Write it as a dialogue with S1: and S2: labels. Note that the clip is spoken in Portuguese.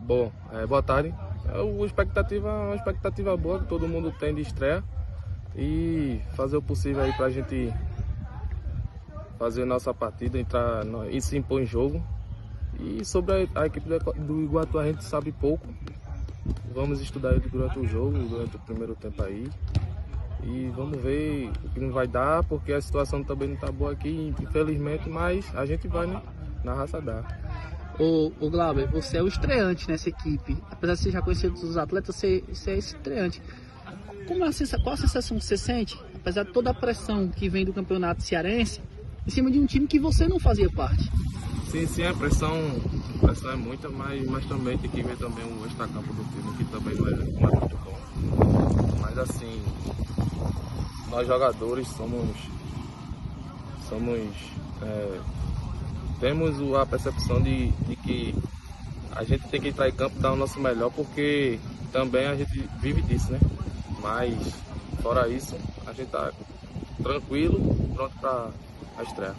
S1: Bom, boa tarde. É uma expectativa boa que todo mundo tem de estreia e fazer o possível aí pra gente fazer nossa partida, entrar e se impor em jogo. E sobre a equipe do Iguatu a gente sabe pouco. Vamos estudar ele durante o jogo, durante o primeiro tempo aí. E vamos ver o que não vai dar, porque a situação também não tá boa aqui, infelizmente, mas a gente vai, né? Na raça dá.
S2: Ô Glauber, você é o estreante nessa equipe. Apesar de você já conhecer os atletas, você é estreante. Qual a sensação que você sente, apesar de toda a pressão que vem do campeonato cearense, em cima de um time que você não fazia parte?
S1: Sim, a pressão é muita, mas também tem que ver também o extracampo do time, que também não é muito bom. Mas assim, nós jogadores temos a percepção de que a gente tem que entrar em campo e dar o nosso melhor, porque também a gente vive disso, né? Mas fora isso, a gente tá tranquilo, pronto para a estreia.